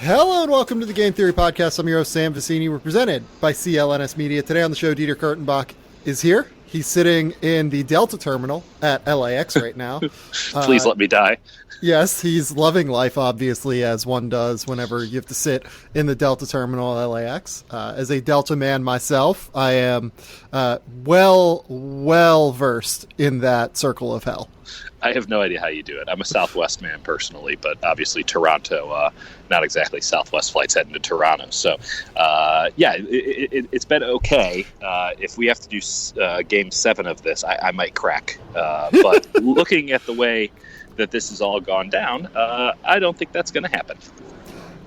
Hello and welcome to the Game Theory Podcast. I'm your host, Sam Vicini. We're presented by CLNS Media. Today on the show, Dieter Kurtenbach is here. He's sitting in the Delta terminal at LAX right now. Please let me die. Yes, he's loving life, obviously, as one does whenever you have to sit in the Delta terminal at LAX. As a Delta man myself, I am well versed in that circle of hell. I have no idea how you do it. I'm a Southwest man personally, but obviously Toronto, not exactly Southwest flights heading to Toronto. So, it's been okay. If we have to do Game 7 of this, I might crack. But looking at the way that this has all gone down, I don't think that's going to happen.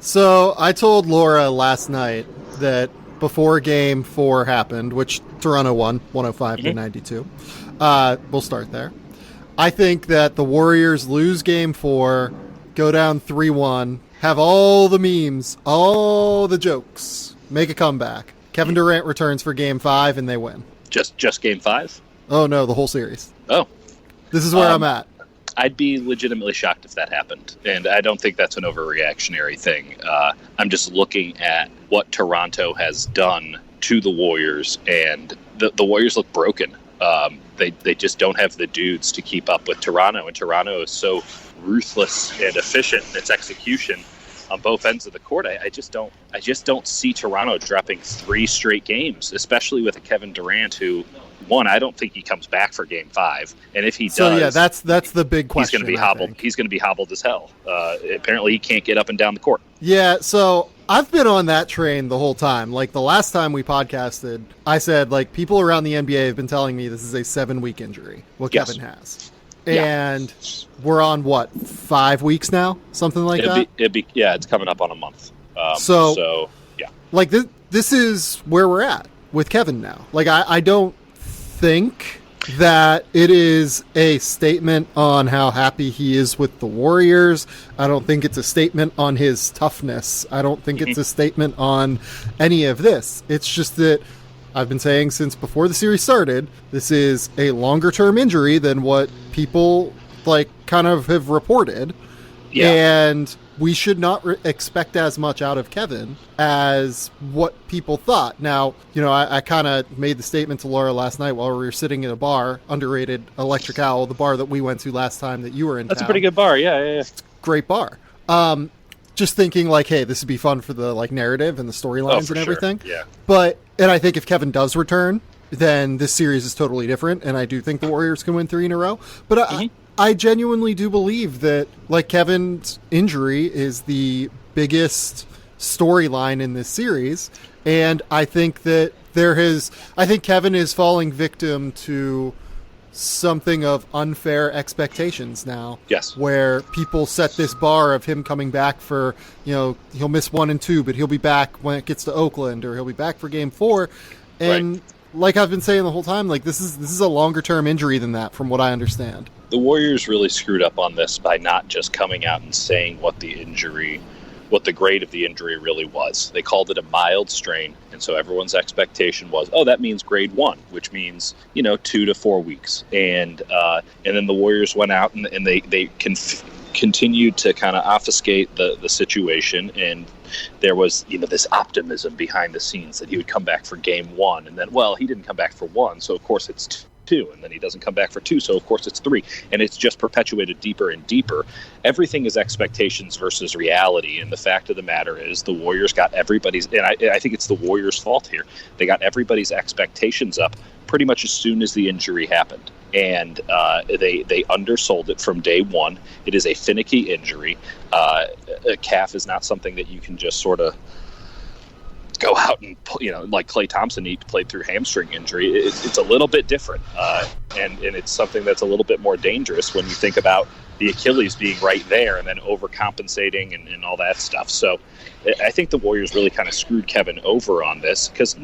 So I told Laura last night that before Game 4 happened, which Toronto won 105 to 92, we'll start there. I think that the Warriors lose Game 4, go down 3-1, have all the memes, all the jokes, make a comeback. Kevin Durant returns for Game 5, and they win. Just Game 5? Oh, no, the whole series. Oh. This is where I'm at. I'd be legitimately shocked if that happened, and I don't think that's an overreactionary thing. I'm just looking at what Toronto has done to the Warriors, and the Warriors look broken. They just don't have the dudes to keep up with Toronto, and Toronto is so ruthless and efficient in its execution on both ends of the court. I just don't see Toronto dropping 3 straight games, especially with a Kevin Durant who, one, I don't think he comes back for Game 5, and if he does, so yeah, that's the big question. He's going to be hobbled. He's going to be hobbled as hell. Apparently, he can't get up and down the court. Yeah, so I've been on that train the whole time. Like, the last time we podcasted, I said, like, people around the NBA have been telling me this is a 7-week injury, what Yes. Kevin has. And we're on, 5 weeks now? Something like that? It's coming up on a month. So, like, this is where we're at with Kevin now. Like, I don't think that it is a statement on how happy he is with the Warriors. I don't think it's a statement on his toughness. I don't think it's a statement on any of this. It's just that I've been saying since before the series started, this is a longer term injury than what people kind of have reported. Yeah. And we should not expect as much out of Kevin as what people thought. Now, I kind of made the statement to Laura last night while we were sitting in a bar, underrated Electric Owl, the bar that we went to last time that you were in. That's town. A pretty good bar. Yeah. Great bar. Just thinking hey, this would be fun for the narrative and the storylines and everything. Sure. Yeah. And I think if Kevin does return, then this series is totally different. And I do think the Warriors can win 3 in a row. But I genuinely do believe that Kevin's injury is the biggest storyline in this series. And I think that I think Kevin is falling victim to something of unfair expectations now. Yes. Where people set this bar of him coming back for, he'll miss 1 and 2, but he'll be back when it gets to Oakland, or he'll be back for Game 4. And like I've been saying the whole time, this is a longer term injury than that, from what I understand. The Warriors really screwed up on this by not just coming out and saying what the grade of the injury really was. They called it a mild strain, and so everyone's expectation was, that means grade 1, which means 2 to 4 weeks. And then the Warriors went out and they continued to kind of obfuscate the situation, and there was this optimism behind the scenes that he would come back for Game 1, and then he didn't come back for 1, so of course it's 2, and then he doesn't come back for 2, so of course it's 3, and it's just perpetuated deeper and deeper. Everything is expectations versus reality, and the fact of the matter is the Warriors got everybody's, and I think it's the Warriors' fault here, they got everybody's expectations up pretty much as soon as the injury happened, and they undersold it from day one. It is a finicky injury. A calf is not something that you can just sort of go out and, like Klay Thompson, he played through hamstring injury. It's a little bit different, and it's something that's a little bit more dangerous when you think about the Achilles being right there and then overcompensating and all that stuff. So I think the Warriors really kind of screwed Kevin over on this, because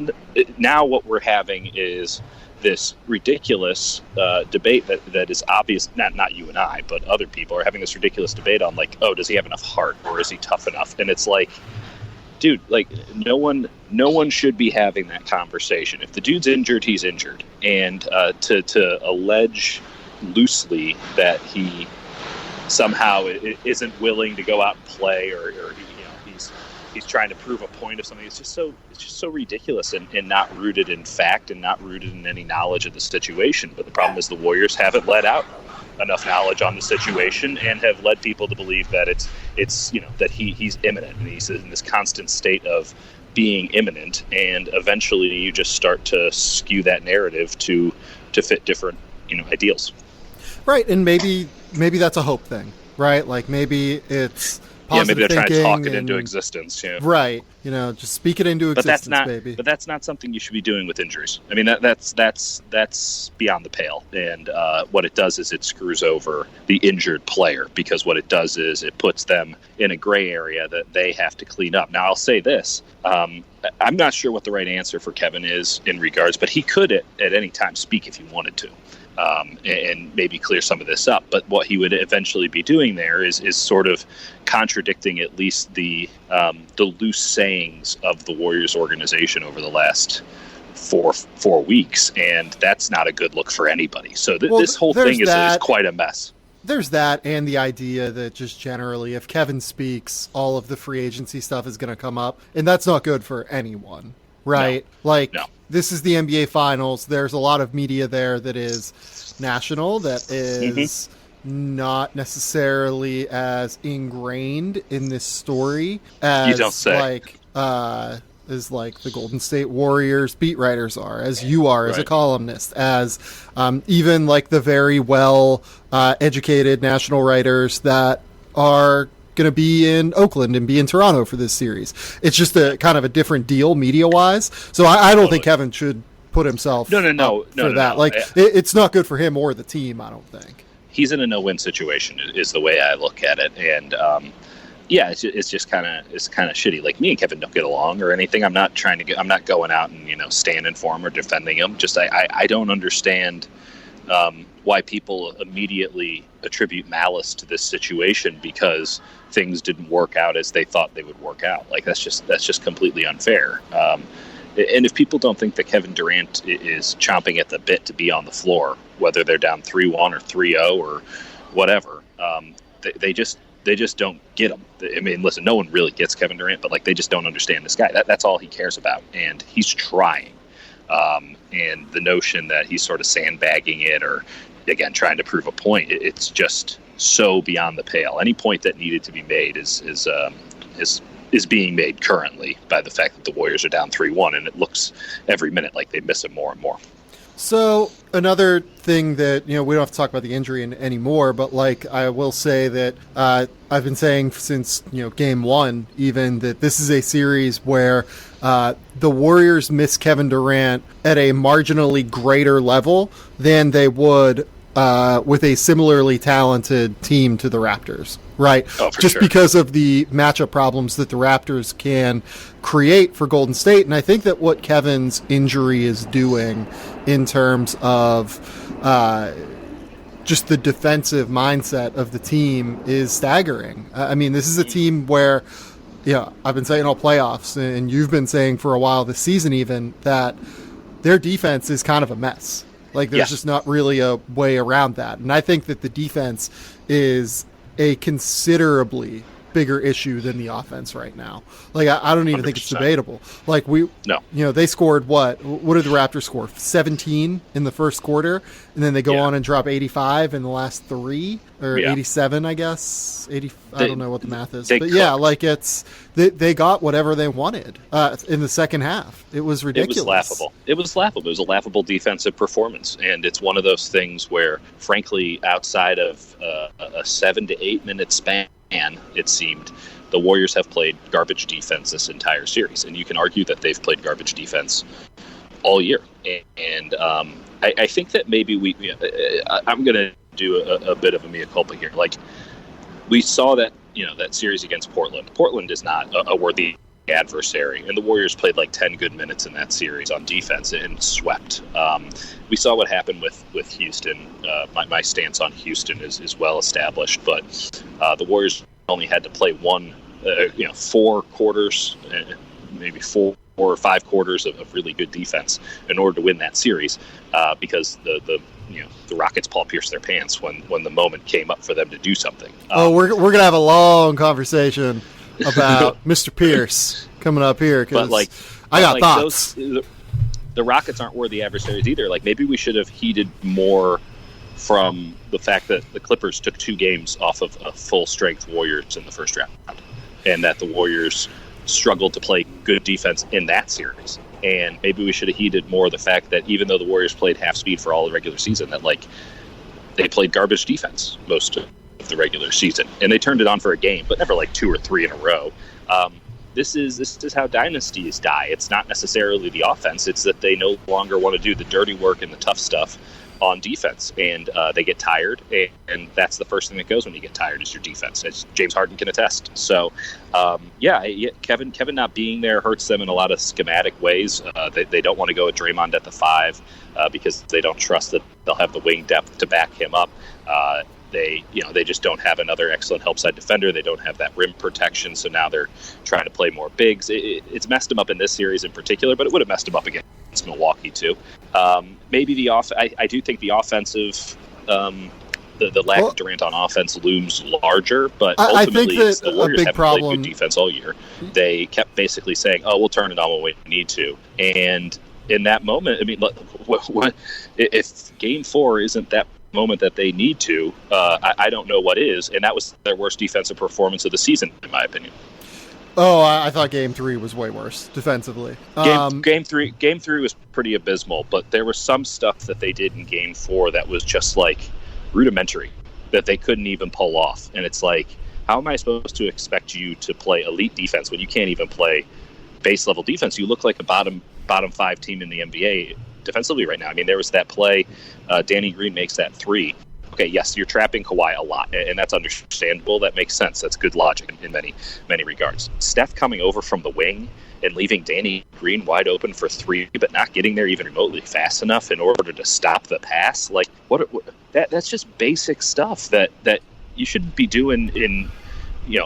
now what we're having is this ridiculous debate that is obvious. Not you and I, but other people are having this ridiculous debate on does he have enough heart, or is he tough enough? And it's dude, no one should be having that conversation. If the dude's injured, he's injured. And to allege loosely that he somehow isn't willing to go out and play, or he's trying to prove a point of something. It's just so ridiculous and not rooted in fact and not rooted in any knowledge of the situation. But the problem is the Warriors haven't let out enough knowledge on the situation and have led people to believe that it's that he's imminent, and he's in this constant state of being imminent, and eventually you just start to skew that narrative to fit different ideals. Right, and maybe that's a hope thing, right? Like maybe it's positive maybe they're trying to talk it and, into existence. Yeah, right. Just speak it into existence, baby. But that's not something you should be doing with injuries. I mean, that's beyond the pale. And what it does is it screws over the injured player, because what it does is it puts them in a gray area that they have to clean up. Now, I'll say this. I'm not sure what the right answer for Kevin is in regards, but he could at any time speak if he wanted to. And maybe clear some of this up. But what he would eventually be doing there is sort of contradicting at least the loose sayings of the Warriors organization over the last four weeks, and that's not a good look for anybody. So this whole thing is quite a mess. There's that, and the idea that just generally, if Kevin speaks, all of the free agency stuff is going to come up, and that's not good for anyone, right? No. This is the NBA Finals. There's a lot of media there that is national, that is not necessarily as ingrained in this story as you don't say. As the Golden State Warriors beat writers are, as you are as a columnist, as even the very well educated national writers that are going to be in Oakland and be in Toronto for this series. It's just a kind of a different deal media-wise. So I don't think Kevin should put himself for that. It's not good for him or the team, I don't think. He's in a no-win situation is the way I look at it. And it's just kind of shitty. Like, me and Kevin don't get along or anything. I'm not going out and standing for him or defending him. Just I don't understand why people immediately attribute malice to this situation because things didn't work out as they thought they would work out. Like, that's just completely unfair. And if people don't think that Kevin Durant is chomping at the bit to be on the floor, whether they're down 3-1 or 3-0 or whatever, they just don't get him. I mean, listen, no one really gets Kevin Durant, but they just don't understand this guy. That's all he cares about, and he's trying. And the notion that he's sort of sandbagging it or, again, trying to prove a point, it's just so beyond the pale. Any point that needed to be made is being made currently by the fact that the Warriors are down 3-1, and it looks every minute like they miss him more and more. So another thing that, we don't have to talk about the injury anymore, but I will say that I've been saying since, game one, even, that this is a series where the Warriors miss Kevin Durant at a marginally greater level than they would with a similarly talented team to the Raptors, right? Oh, for Just sure. because of the matchup problems that the Raptors can create for Golden State. And I think that what Kevin's injury is doing in terms of just the defensive mindset of the team is staggering. I mean, this is a team where, I've been saying all playoffs, and you've been saying for a while this season even, that their defense is kind of a mess. There's just not really a way around that. And I think that the defense is a considerably bigger issue than the offense right now. I don't even 100%. think it's debatable. They scored what did the Raptors score? 17 in the first quarter, and then they go on and drop 85 in the last three, or 87, I guess. I don't know what the math is, but they got whatever they wanted in the second half. It was ridiculous. It was laughable. It was a laughable defensive performance, and it's one of those things where, frankly, outside of a 7 to 8 minute span, it seemed, the Warriors have played garbage defense this entire series, and you can argue that they've played garbage defense all year. And I think that maybe I'm going to do a bit of a mea culpa here. We saw that that series against Portland. Portland is not a worthy adversary, and the Warriors played 10 good minutes in that series on defense and swept. We saw what happened with Houston. My stance on Houston is well established, but the Warriors only had to play 4 quarters, maybe 4 or 5 quarters of really good defense in order to win that series, because the Rockets Paul pierced their pants when the moment came up for them to do something. We're gonna have a long conversation about Mr. Pierce coming up here because I got thoughts. The Rockets aren't worthy adversaries either. Like, maybe we should have heeded more from the fact that the Clippers took 2 games off of a full-strength Warriors in the first round, and that the Warriors struggled to play good defense in that series. And maybe we should have heeded more the fact that even though the Warriors played half speed for all the regular season, that they played garbage defense most of the regular season, and they turned it on for a game, but never 2 or 3 in a row. This is how dynasties die. It's not necessarily the offense; it's that they no longer want to do the dirty work and the tough stuff on defense, and they get tired, and that's the first thing that goes when you get tired is your defense, as James Harden can attest. So, Kevin not being there hurts them in a lot of schematic ways. They don't want to go with Draymond at the 5 because they don't trust that they'll have the wing depth to back him up. They just don't have another excellent help side defender. They don't have that rim protection, so now they're trying to play more bigs. It's messed them up in this series in particular, but it would have messed them up against Milwaukee too. Maybe I do think the offensive, the lack of Durant on offense looms larger, but ultimately I think that the Warriors a big haven't played good defense all year. They kept basically saying, "Oh, we'll turn it on when we need to," and in that moment, I mean, if Game 4 isn't that moment that they need to, I don't know what is, and that was their worst defensive performance of the season, in my opinion. Oh, I thought Game 3 was way worse defensively. Game three was pretty abysmal, but there was some stuff that they did in Game 4 that was just rudimentary, that they couldn't even pull off. And it's how am I supposed to expect you to play elite defense when you can't even play base level defense? You look like a bottom 5 team in the NBA defensively right now. I mean, there was that play, Danny Green makes that 3. Okay, yes, you're trapping Kawhi a lot, and that's understandable. That makes sense. That's good logic in many, many regards. Steph coming over from the wing and leaving Danny Green wide open for 3, but not getting there even remotely fast enough in order to stop the pass. That's just basic stuff that you shouldn't be doing in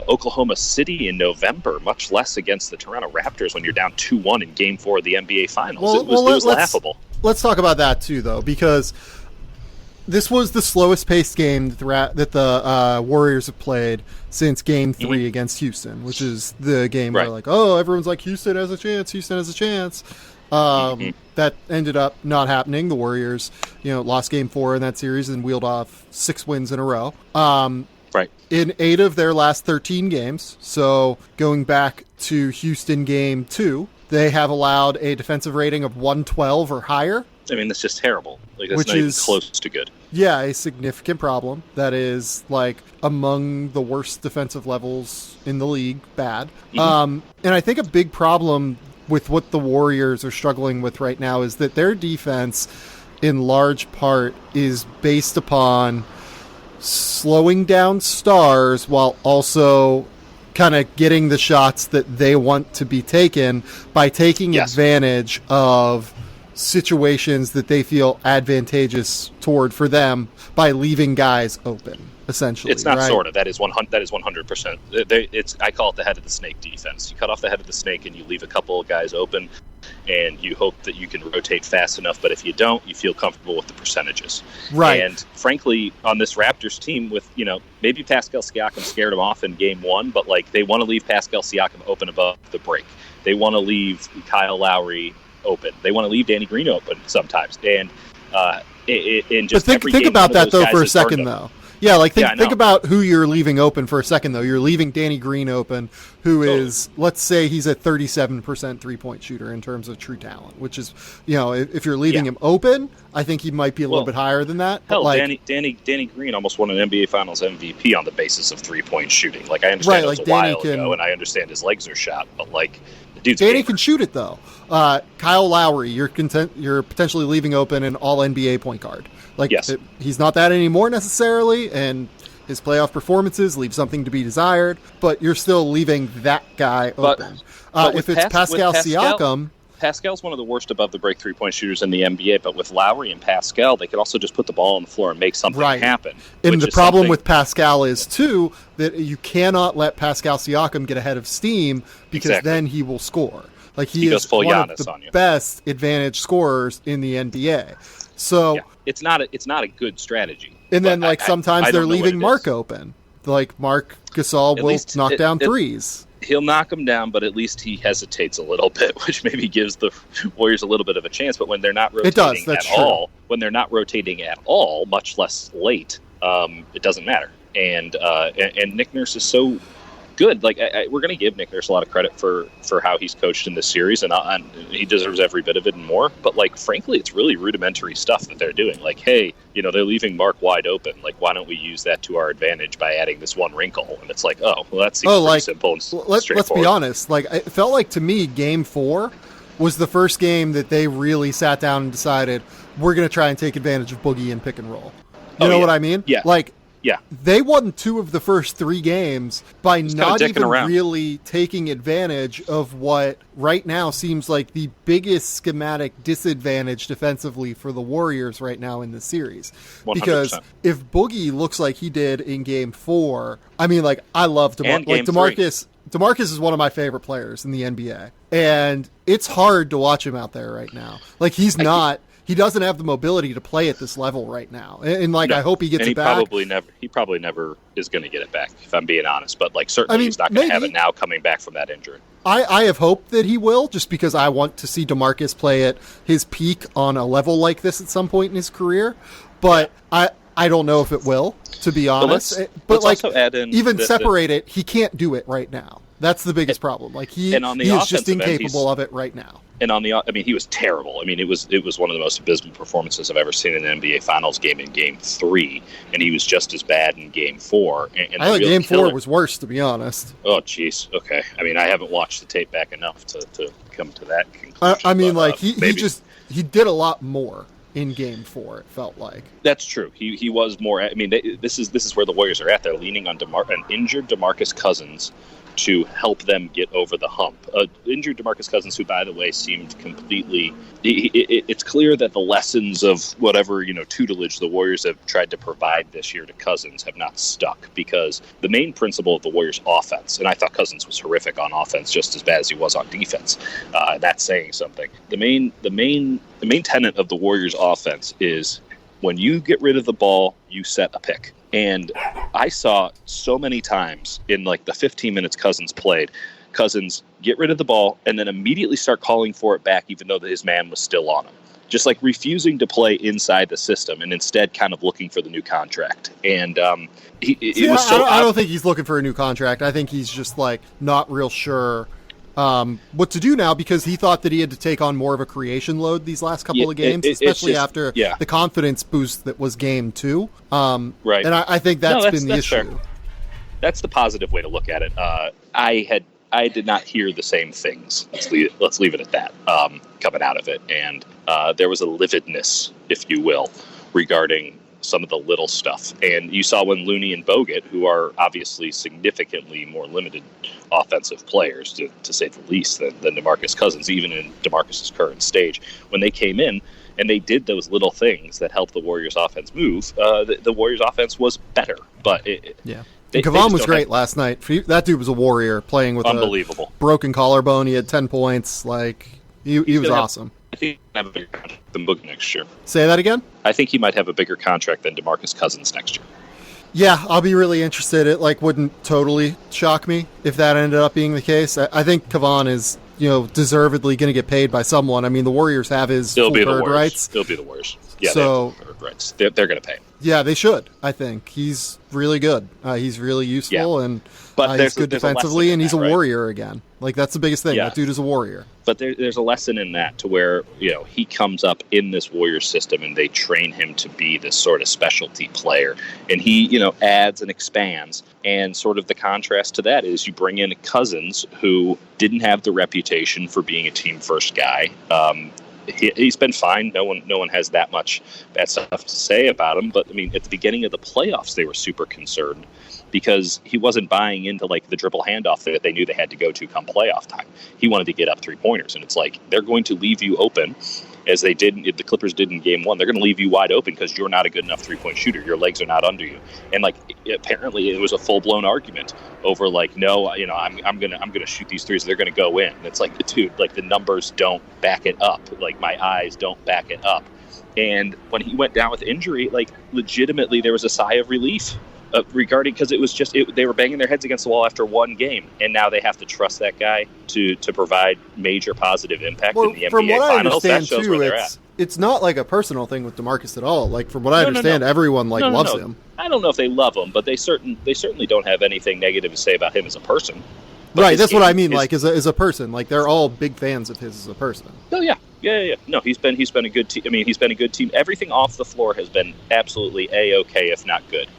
Oklahoma City in November, much less against the Toronto Raptors when you're down 2-1 in Game 4 of the NBA Finals. It was laughable. Let's talk about that too, though, because this was the slowest paced game that the Warriors have played since Game 3 against Houston, which is the game where everyone's like, Houston has a chance. That ended up not happening. The Warriors, lost Game 4 in that series and wheeled off 6 wins in a row. In 8 of their last 13 games, so going back to Houston Game 2, they have allowed a defensive rating of 112 or higher. I mean, that's just terrible. That's not even close to good. Yeah, a significant problem. That is, among the worst defensive levels in the league. Bad. And I think a big problem with what the Warriors are struggling with right now is that their defense, in large part, is based upon slowing down stars while also kind of getting the shots that they want to be taken by taking advantage of situations that they feel advantageous toward for them by leaving guys open, essentially. It's not sort of. That is 100%. I call it the head of the snake defense. You cut off the head of the snake and you leave a couple of guys open, and you hope that you can rotate fast enough, but if you don't, you feel comfortable with the percentages. Right. And frankly, on this Raptors team with, maybe Pascal Siakam scared him off in Game 1, but they want to leave Pascal Siakam open above the break. They want to leave Kyle Lowry open. They want to leave Danny Green open sometimes. And think about that though for a second though. Yeah, think about who you're leaving open for a second though. You're leaving Danny Green open, who is, let's say he's a 37% 3-point shooter in terms of true talent, which is, if you're leaving him open, I think he might be a little bit higher than that. Hell, Danny Green almost won an NBA Finals MVP on the basis of 3-point shooting. I understand it was a while ago, and I understand his legs are shot, but the dude's Danny can shoot it though. Kyle Lowry, you're potentially leaving open an all NBA point guard. He's not that anymore necessarily, and his playoff performances leave something to be desired, but you're still leaving that guy open. But if it's Pascal Siakam... Pascal's one of the worst above the break 3-point shooters in the NBA, but with Lowry and Pascal, they could also just put the ball on the floor and make something happen. And the problem with Pascal is, too, that you cannot let Pascal Siakam get ahead of steam because then he will score. He is one of the best advantage scorers in the NBA. So it's not a good strategy. And then sometimes they're leaving Mark open. Mark Gasol will knock down threes. He'll knock him down, but at least he hesitates a little bit, which maybe gives the Warriors a little bit of a chance. But when they're not rotating when they're not rotating at all, much less late, it doesn't matter. And Nick Nurse is so good. Like we're going to give Nick Nurse a lot of credit for how he's coached in this series, and he deserves every bit of it and more. But like, frankly, it's really rudimentary stuff that they're doing. Like, hey, they're leaving Mark wide open. Like, why don't we use that to our advantage by adding this one wrinkle? And it's like, oh, well, that seems pretty simple and straightforward. Let's be honest. Like, it felt like to me, Game 4 was the first game that they really sat down and decided we're going to try and take advantage of Boogie and pick and roll. You know what I mean? Yeah. Like. Yeah, they won 2 of the first 3 games by not even really taking advantage of what right now seems like the biggest schematic disadvantage defensively for the Warriors right now in the series. 100%. Because if Boogie looks like he did in Game 4, I mean, like, I love DeMarcus. DeMarcus is one of my favorite players in the NBA, and it's hard to watch him out there right now. Like, he doesn't have the mobility to play at this level right now. And I hope he gets it back. He probably never is going to get it back, if I'm being honest. But certainly he's not going to have it now coming back from that injury. I have hope that he will, just because I want to see DeMarcus play at his peak on a level like this at some point in his career. But I don't know if it will, to be honest. But let's also add in even separate it, he can't do it right now. That's the biggest problem. Like he is just incapable of it right now. And he was terrible. I mean, it was one of the most abysmal performances I've ever seen in an NBA Finals game in Game 3, and he was just as bad in Game 4. And I think Game 4 was worse, to be honest. Oh, jeez. Okay. I mean, I haven't watched the tape back enough to come to that conclusion. He did a lot more in Game 4. It felt like that's true. He was more. I mean, this is where the Warriors are at. They're leaning on an injured DeMarcus Cousins to help them get over the hump. Injured DeMarcus Cousins, who, by the way, seemed completely... It's clear that the lessons of whatever, tutelage the Warriors have tried to provide this year to Cousins have not stuck, because the main principle of the Warriors' offense, and I thought Cousins was horrific on offense just as bad as he was on defense. That's saying something. The main tenet of the Warriors' offense is when you get rid of the ball, you set a pick. And I saw so many times in the 15 minutes Cousins played, Cousins get rid of the ball and then immediately start calling for it back, even though his man was still on him. Just refusing to play inside the system and instead kind of looking for the new contract. And I don't think he's looking for a new contract. I think he's just not real sure what to do now, because he thought that he had to take on more of a creation load these last couple of games, especially after the confidence boost that was Game 2. Right. And I think that's been the issue. Fair. That's the positive way to look at it. I did not hear the same things. Let's leave it at that. Coming out of it, and there was a lividness, if you will, regarding some of the little stuff. And you saw when Looney and Bogut, who are obviously significantly more limited offensive players, to say the least, than DeMarcus Cousins, even in DeMarcus's current stage, when they came in and they did those little things that helped the Warriors offense move, the Warriors offense was better. But Kevon was great last night. That dude was a warrior, playing with unbelievable a broken collarbone. He had 10 points. He was awesome. I think he might have a bigger contract than Boogie next year. Say that again? I think he might have a bigger contract than DeMarcus Cousins next year. Yeah, I'll be really interested. It wouldn't totally shock me if that ended up being the case. I think Kevon is, deservedly going to get paid by someone. I mean, the Warriors have his full bird rights. It'll be the Warriors. Yeah, so they have bird rights. They're going to pay him. Yeah, they should. I think he's really good. He's really useful, and he's good defensively, and he's a warrior again. That's the biggest thing. Yeah. That dude is a warrior. But there's a lesson in that, to where he comes up in this Warriors system, and they train him to be this sort of specialty player, and he adds and expands. And sort of the contrast to that is you bring in Cousins, who didn't have the reputation for being a team first guy. He's been fine. No one has that much bad stuff to say about him. But I mean, at the beginning of the playoffs, they were super concerned because he wasn't buying into the dribble handoff that they knew they had to go to come playoff time. He wanted to get up 3-pointers, and it's they're going to leave you open, as they did. The Clippers did in Game 1. They're going to leave you wide open because you're not a good enough 3-point shooter. Your legs are not under you. And apparently it was a full blown argument over no, I'm gonna shoot these threes. They're going to go in. And it's dude, the numbers don't back it up. My eyes don't back it up. And when he went down with injury, legitimately there was a sigh of relief regarding, because it was just they were banging their heads against the wall after one game, and now they have to trust that guy to provide major positive impact in the NBA from what Finals. I That understand shows too, where they're at. it's not like a personal thing with DeMarcus at all. Like from what I understand, everyone loves him. I don't know if they love him, but they certainly don't have anything negative to say about him as a person. But right, that's what I mean. Like as a person, like they're all big fans of his as a person. Oh yeah. No, he's been a good team. I mean, he's been a good team. Everything off the floor has been absolutely a-okay, if not good.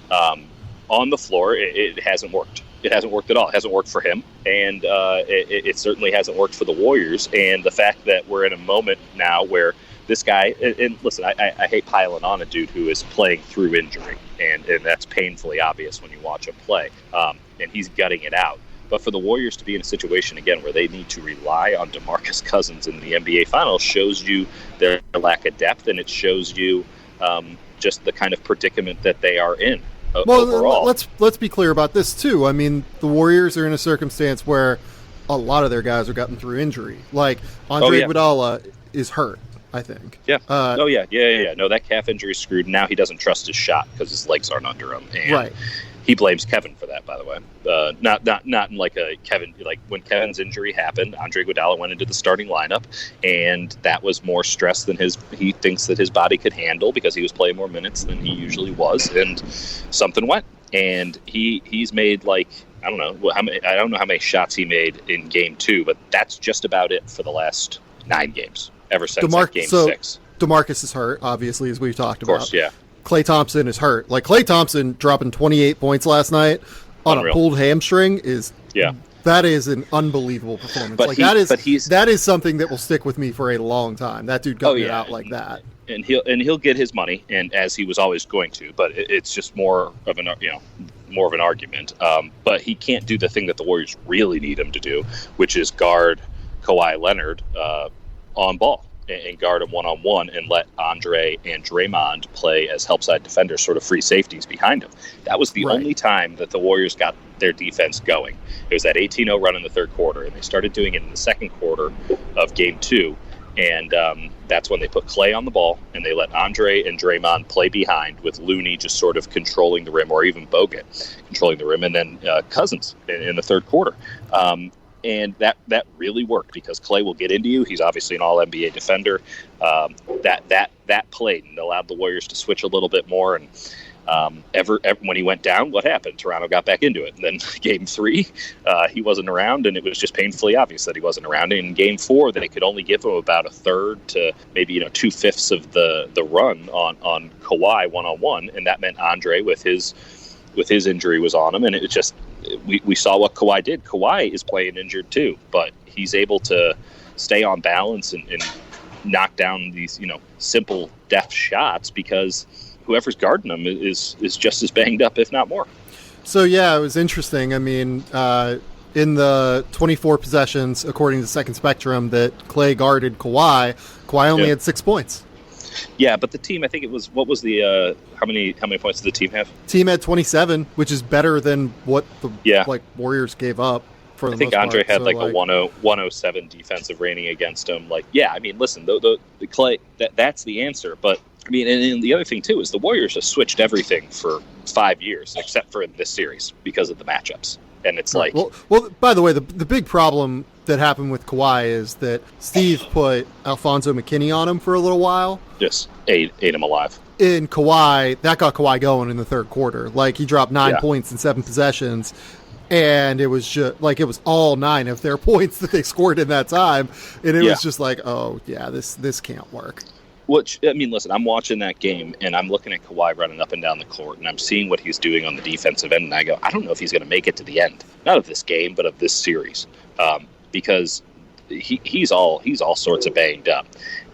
On the floor, it hasn't worked. It hasn't worked at all. It hasn't worked for him, and it certainly hasn't worked for the Warriors. And the fact that we're in a moment now where this guy, and listen, I hate piling on a dude who is playing through injury, and that's painfully obvious when you watch him play, and he's gutting it out. But for the Warriors to be in a situation, again, where they need to rely on DeMarcus Cousins in the NBA Finals shows you their lack of depth, and it shows you just the kind of predicament that they are in overall. Let's be clear about this, too. I mean, the Warriors are in a circumstance where a lot of their guys are gotten through injury. Like, Andre Iguodala is hurt, I think. Yeah. Yeah. No, that calf injury is screwed. Now he doesn't trust his shot because his legs aren't under him. And right. He blames Kevin for that, by the way. Not in like a Kevin, like when Kevin's injury happened, Andre Iguodala went into the starting lineup, and that was more stress than he thinks that his body could handle because he was playing more minutes than he usually was, and something went. And he's made like I don't know how many shots he made in Game 2, but that's just about it for the last 9 games ever since Game 6. DeMarcus is hurt, obviously, as we've talked about. Of course, yeah. Klay Thompson is hurt. Like Klay Thompson dropping 28 points last night on a pulled hamstring that is an unbelievable performance. But that is something that will stick with me for a long time. That dude got it out like that. And he'll get his money, and as he was always going to. But it's just more of an argument. But he can't do the thing that the Warriors really need him to do, which is guard Kawhi Leonard on ball. And guard him one-on-one and let Andre and Draymond play as help-side defenders, sort of free safeties behind him. That was the only time that the Warriors got their defense going. It was that 18-0 run in the third quarter, and they started doing it in the second quarter of Game 2, and that's when they put Klay on the ball, and they let Andre and Draymond play behind with Looney just sort of controlling the rim, or even Bogut controlling the rim, and then Cousins in the third quarter. And that really worked because Klay will get into you. He's obviously an all-NBA defender. That played and allowed the Warriors to switch a little bit more. And when he went down, what happened? Toronto got back into it. And then Game 3, he wasn't around, and it was just painfully obvious that he wasn't around. And in Game 4, they could only give him about a third to maybe 2/5 of the run on Kawhi one-on-one, and that meant Andre with his injury was on him, and it just. We saw what Kawhi did. Kawhi is playing injured too, but he's able to stay on balance and knock down these, simple deft shots because whoever's guarding him is just as banged up, if not more. So yeah, it was interesting. I mean, in the 24 possessions, according to Second Spectrum, that Klay guarded Kawhi only had 6 points. Yeah, but the team, I think it was, what was the, how many points did the team have? Team had 27, which is better than what the Warriors gave up for the most part. I think Andre had a 107 defensive rating against him. Listen, the Klay, that's the answer. But, and the other thing, too, is the Warriors have switched everything for 5 years, except for in this series, because of the matchups. And it's like... Well, by the way, the big problem that happened with Kawhi is that Steve put Alfonso McKinney on him for a little while. Yes, ate him alive. In Kawhi, that got Kawhi going in the third quarter. Like, he dropped 9 points in 7 possessions, and it was just, it was all 9 of their points that they scored in that time, and it was just like, oh, yeah, this can't work. Listen, I'm watching that game, and I'm looking at Kawhi running up and down the court, and I'm seeing what he's doing on the defensive end, and I go, I don't know if he's going to make it to the end. Not of this game, but of this series. Because he's all sorts of banged up,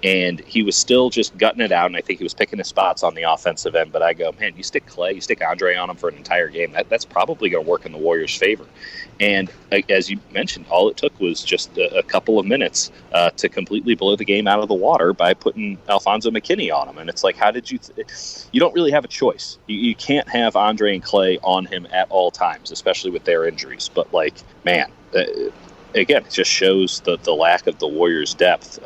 and he was still just gutting it out, and I think he was picking his spots on the offensive end. But I go, man, you stick Klay, you stick Andre on him for an entire game, that's probably going to work in the Warriors' favor. And as you mentioned, all it took was just a couple of minutes to completely blow the game out of the water by putting Alfonso McKinney on him. And it's like, how did you don't really have a choice. You can't have Andre and Klay on him at all times, especially with their injuries. But man, again, it just shows the lack of the Warriors' depth.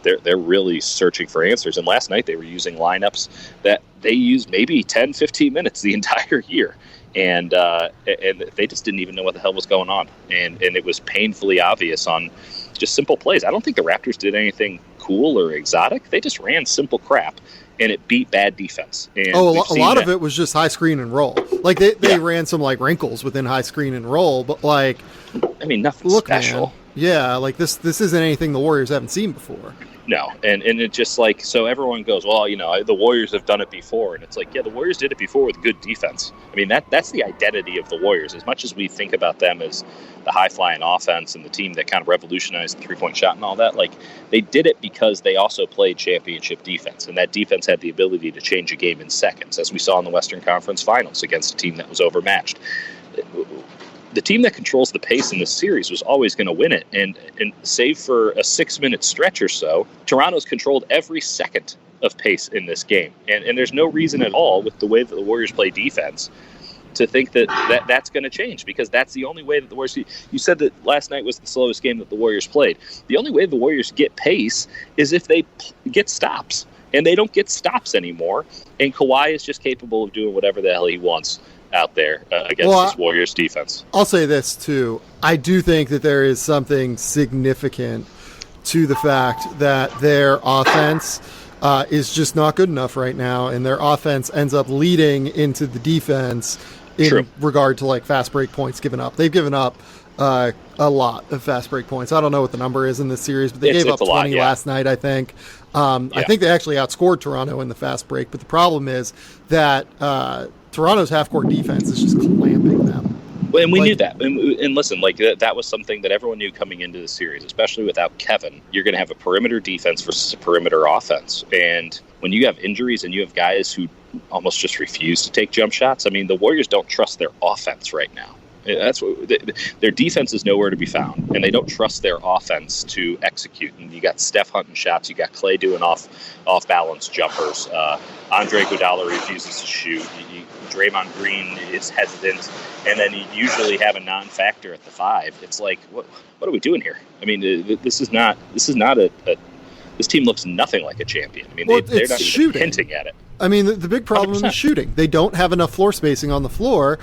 They're really searching for answers. And last night they were using lineups that they used maybe 10, 15 minutes the entire year. And they just didn't even know what the hell was going on. And it was painfully obvious on just simple plays. I don't think the Raptors did anything cool or exotic. They just ran simple crap, and it beat bad defense. And a lot of it was just high screen and roll. Like they ran some like wrinkles within high screen and roll, but like, I mean, nothing special. Man, yeah, like this isn't anything the Warriors haven't seen before. No, and it just like, so everyone goes, well, the Warriors have done it before, and it's like, yeah, the Warriors did it before with good defense. I mean, that's the identity of the Warriors. As much as we think about them as the high-flying offense and the team that kind of revolutionized the three-point shot and all that, like, they did it because they also played championship defense, and that defense had the ability to change a game in seconds, as we saw in the Western Conference Finals against a team that was overmatched. The team that controls the pace in this series was always going to win it. And save for a 6-minute stretch or so, Toronto's controlled every second of pace in this game. And there's no reason at all, with the way that the Warriors play defense, to think that's going to change, because that's the only way that the Warriors... You said that last night was the slowest game that the Warriors played. The only way the Warriors get pace is if they get stops. And they don't get stops anymore. And Kawhi is just capable of doing whatever the hell he wants out there against this Warriors defense. I'll say this too. I do think that there is something significant to the fact that their offense is just not good enough right now, and their offense ends up leading into the defense in regard to like fast break points given up. They've given up a lot of fast break points. I don't know what the number is in this series, but they gave up 20 last night, I think. I think they actually outscored Toronto in the fast break, but the problem is that Toronto's half-court defense is just clamping them. And we knew that. And listen, like that was something that everyone knew coming into the series, especially without Kevin. You're going to have a perimeter defense versus a perimeter offense. And when you have injuries and you have guys who almost just refuse to take jump shots, I mean, the Warriors don't trust their offense right now. That's what their defense is nowhere to be found, and they don't trust their offense to execute. And you got Steph hunting shots, you got Klay doing off balance jumpers. Andre Iguodala refuses to shoot. Draymond Green is hesitant, and then you usually have a non-factor at the 5. It's like, what are we doing here? I mean, this team looks nothing like a champion. I mean, they're not even hinting at it. I mean, the big problem 100%. Is shooting. They don't have enough floor spacing on the floor.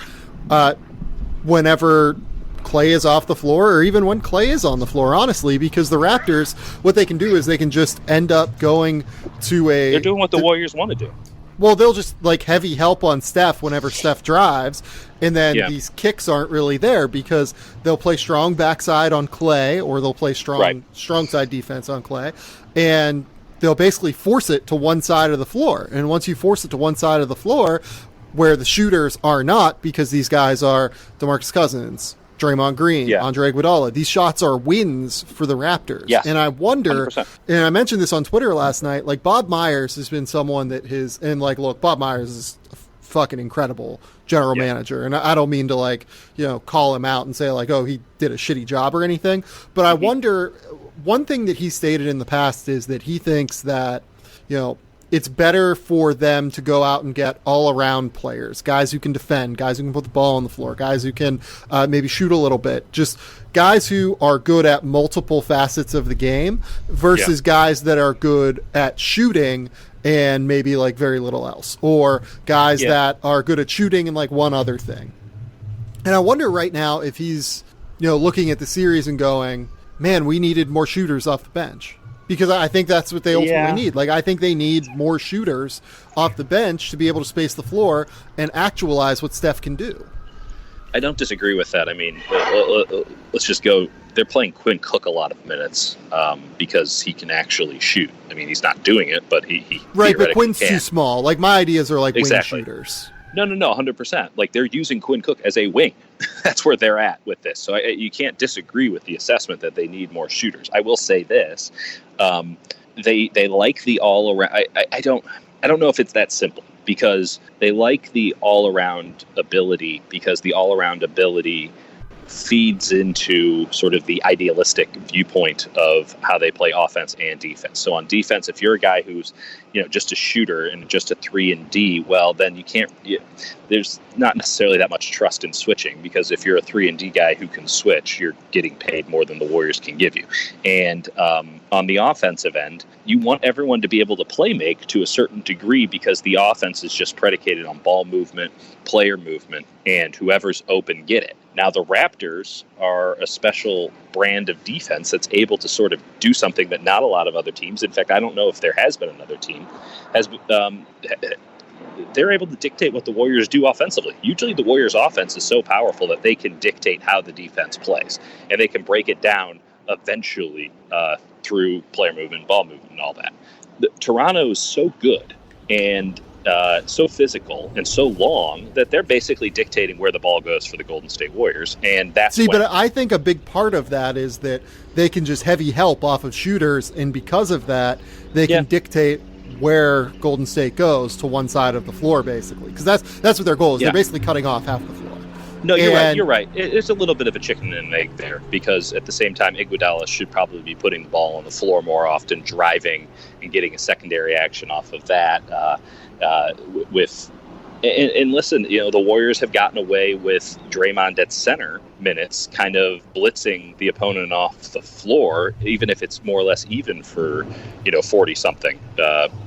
Whenever Klay is off the floor, or even when Klay is on the floor, honestly, because the Raptors, what they can do is they can just end up going to They're doing what the Warriors want to do. Well, they'll just like heavy help on Steph whenever Steph drives, and then these kicks aren't really there because they'll play strong backside on Klay, or they'll play strong side defense on Klay, and they'll basically force it to one side of the floor. And once you force it to one side of the floor, where the shooters are not, because these guys are DeMarcus Cousins, Draymond Green, Andre Iguodala. These shots are wins for the Raptors. Yes. And I wonder, 100%. And I mentioned this on Twitter last night, like Bob Myers has been someone that look, Bob Myers is a fucking incredible general manager. And I don't mean to call him out and say like, oh, he did a shitty job or anything. But I wonder, one thing that he stated in the past is that he thinks that, it's better for them to go out and get all-around players, guys who can defend, guys who can put the ball on the floor, guys who can maybe shoot a little bit, just guys who are good at multiple facets of the game versus guys that are good at shooting and maybe like very little else, or guys that are good at shooting and like one other thing. And I wonder right now if he's looking at the series and going, man, we needed more shooters off the bench. Because I think that's what they ultimately need. Like, I think they need more shooters off the bench to be able to space the floor and actualize what Steph can do. I don't disagree with that. I mean, let's just go. They're playing Quinn Cook a lot of minutes because he can actually shoot. I mean, he's not doing it, but he right. But Quinn's too small. Like, my ideas are like wing shooters. No, 100%. Like, they're using Quinn Cook as a wing. That's where they're at with this. So you can't disagree with the assessment that they need more shooters. I will say this: they like the all around. I don't know if it's that simple, because they like the all around ability, because the all around ability feeds into sort of the idealistic viewpoint of how they play offense and defense. So on defense, if you're a guy who's, just a shooter and just a 3-and-D, well, then you can't. There's not necessarily that much trust in switching, because if you're a 3-and-D guy who can switch, you're getting paid more than the Warriors can give you. And on the offensive end, you want everyone to be able to play make to a certain degree, because the offense is just predicated on ball movement, player movement, and whoever's open, get it. Now, the Raptors are a special brand of defense that's able to sort of do something that not a lot of other teams, in fact, I don't know if there has been another team, they're able to dictate what the Warriors do offensively. Usually the Warriors' offense is so powerful that they can dictate how the defense plays, and they can break it down eventually through player movement, ball movement, and all that. Toronto is so good and so physical and so long that they're basically dictating where the ball goes for the Golden State Warriors, and that's but I think a big part of that is that they can just heavy help off of shooters, and because of that, they can dictate where Golden State goes to one side of the floor, basically, because that's what their goal is. They're basically cutting off half the floor. No, you're right. It's a little bit of a chicken and egg there, because at the same time, Iguodala should probably be putting the ball on the floor more often, driving and getting a secondary action off of that. And listen, the Warriors have gotten away with Draymond at center minutes, kind of blitzing the opponent off the floor, even if it's more or less even for 40 something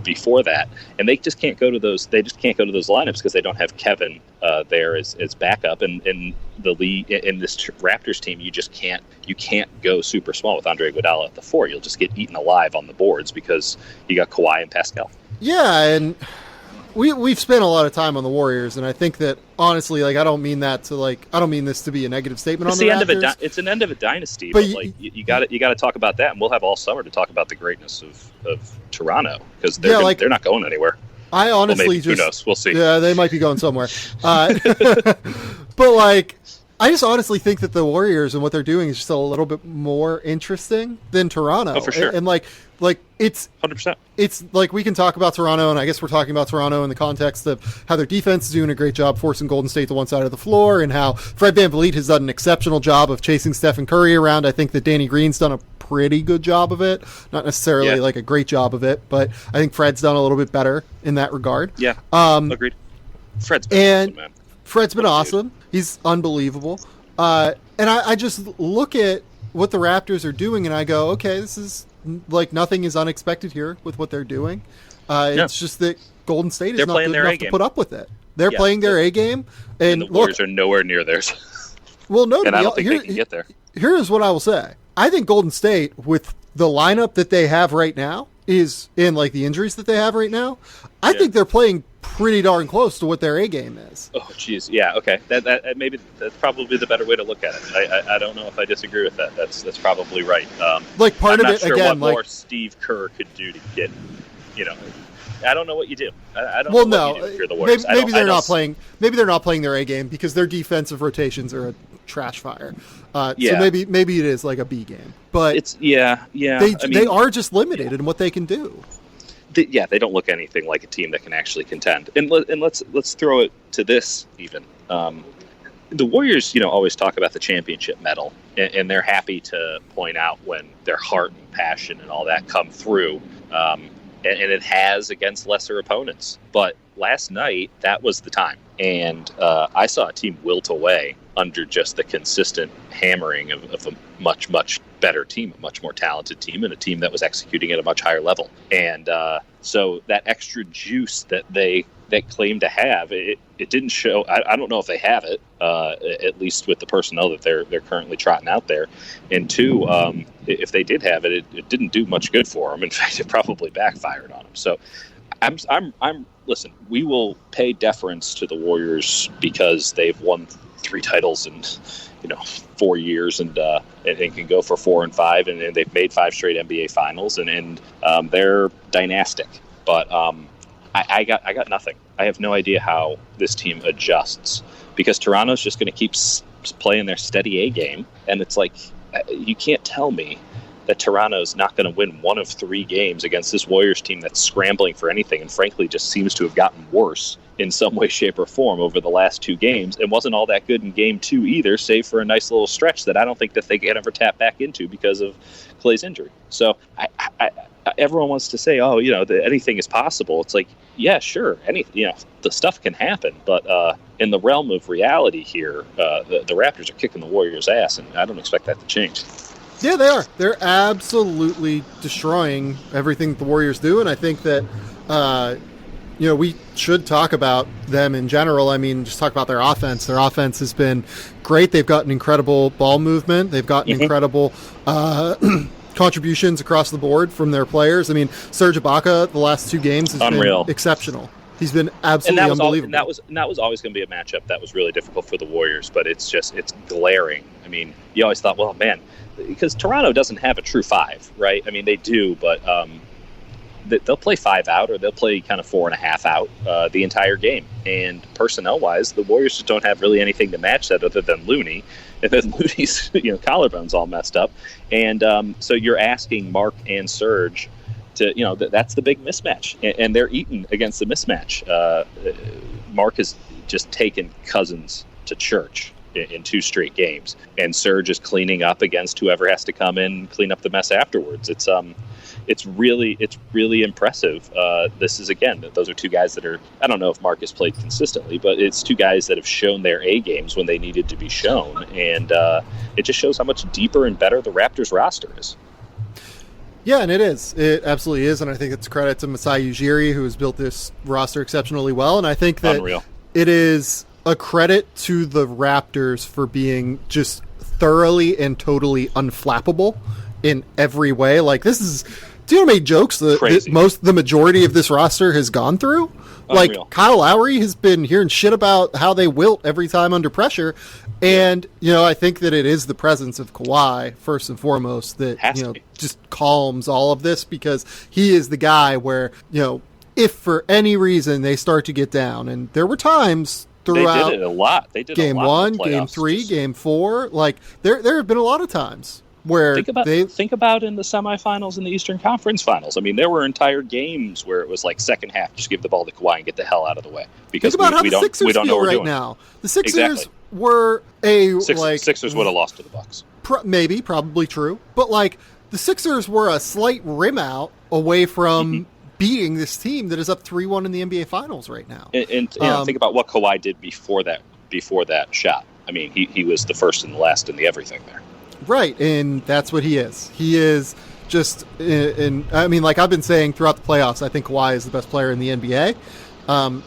before that, and they just can't go to those. They just can't go to those lineups because they don't have Kevin there as backup. And in the league, in this Raptors team, you can't go super small with Andre Iguodala at the 4. You'll just get eaten alive on the boards because you got Kawhi and Pascal. Yeah, and we've spent a lot of time on the Warriors, and I think that honestly, I don't mean this to be a negative statement on the Raptors. It's an end of a dynasty, but you got to talk about that, and we'll have all summer to talk about the greatness of Toronto, because they're not going anywhere. I honestly who knows? We'll see. Yeah, they might be going somewhere. But I just honestly think that the Warriors and what they're doing is just a little bit more interesting than Toronto. Oh, for sure. And it's 100%. It's we can talk about Toronto, and I guess we're talking about Toronto in the context of how their defense is doing a great job forcing Golden State to one side of the floor, and how Fred VanVleet has done an exceptional job of chasing Stephen Curry around. I think that Danny Green's done a pretty good job of it. Not necessarily a great job of it, but I think Fred's done a little bit better in that regard. Yeah, agreed. Fred's been awesome, man. Fred's been awesome. He's unbelievable. And I just look at what the Raptors are doing, and I go, okay, this is nothing is unexpected here with what they're doing. It's just that Golden State is not good enough to put up with it. They're playing their A game, and the Warriors are nowhere near theirs. Well, no, and I don't think they can get there. Here's what I will say: I think Golden State, with the lineup that they have right now, is in the injuries that they have right now. I think they're playing pretty darn close to what their A game is. Oh, jeez, yeah, okay. That maybe that's probably the better way to look at it. I don't know if I disagree with that. That's probably right. Part I'm of not it sure again, what more Steve Kerr could do to get, I don't know what you do. I don't know what you do if you're the Warriors. Maybe they're not playing. Maybe they're not playing their A game because their defensive rotations are a trash fire. So maybe it is a B game. But it's they are just limited in what they can do. They don't look anything like a team that can actually contend. And let's throw it to this even. The Warriors, always talk about the championship medal, and they're happy to point out when their heart and passion and all that come through. And it has against lesser opponents. But last night, that was the time. And I saw a team wilt away under just the consistent hammering of a much, much better team, a much more talented team, and a team that was executing at a much higher level. And so that extra juice that they claim to have, it didn't show. I don't know if they have it, at least with the personnel that they're currently trotting out there. And two, if they did have it, it didn't do much good for them. In fact, it probably backfired on them. So I'm listen, we will pay deference to the Warriors because they've won 3 titles in 4 years and can go for 4 and 5, and they've made 5 straight NBA finals, and they're dynastic. But I got nothing. I have no idea how this team adjusts, because Toronto's just going to keep playing their steady A game, and it's you can't tell me that Toronto's not going to win 1 of 3 games against this Warriors team that's scrambling for anything, and frankly just seems to have gotten worse in some way, shape, or form over the last 2 games, and wasn't all that good in game 2 either, save for a nice little stretch that I don't think that they can ever tap back into because of Clay's injury. So everyone wants to say, oh, anything is possible. It's like, yeah, sure, the stuff can happen, but in the realm of reality here, the Raptors are kicking the Warriors' ass, and I don't expect that to change. Yeah, they are. They're absolutely destroying everything the Warriors do, and I think that we should talk about them in general. I mean, just talk about their offense. Their offense has been great. They've gotten incredible ball movement. They've gotten incredible contributions across the board from their players. I mean, Serge Ibaka the last 2 games has been exceptional. He's been absolutely unbelievable. That was always going to be a matchup that was really difficult for the Warriors, but it's glaring. I mean, you always thought, well, man, because Toronto doesn't have a true 5, right? I mean, they do, but they'll play 5 out, or they'll play kind of 4.5 out the entire game. And personnel-wise, the Warriors just don't have really anything to match that other than Looney. And then Looney's collarbone's all messed up. And so you're asking Mark and Serge to, that's the big mismatch. And they're eating against the mismatch. Mark has just taken Cousins to church in 2 straight games. And Serge is cleaning up against whoever has to come in and clean up the mess afterwards. It's really impressive. This is, again, those are 2 guys that are, I don't know if Mark has played consistently, but it's 2 guys that have shown their A games when they needed to be shown. And it just shows how much deeper and better the Raptors roster is. Yeah, and it is. It absolutely is. And I think it's credit to Masai Ujiri, who has built this roster exceptionally well. And I think that it is a credit to the Raptors for being just thoroughly and totally unflappable in every way. Like, this is, do you know how many jokes the majority of this roster has gone through? Unreal. Like, Kyle Lowry has been hearing shit about how they wilt every time under pressure. And, I think that it is the presence of Kawhi, first and foremost, that, just calms all of this, because he is the guy where, if for any reason they start to get down, and there were times throughout, they did it a lot. They did game a lot 1, game 3, game 4, like there have been a lot of times where think about in the semifinals and the Eastern Conference Finals. I mean, there were entire games where it was like second half, just give the ball to Kawhi and get the hell out of the way, because think about how the Sixers feel right now. The Sixers were Sixers would have lost to the Bucks. Probably true, but like the Sixers were a slight rim out away from beating this team that is up 3-1 in the NBA Finals right now. And think about what Kawhi did before that shot. I mean, he was the first and the last and the everything there. Right, and that's what he is. He is just, I mean, like I've been saying throughout the playoffs, I think Kawhi is the best player in the NBA.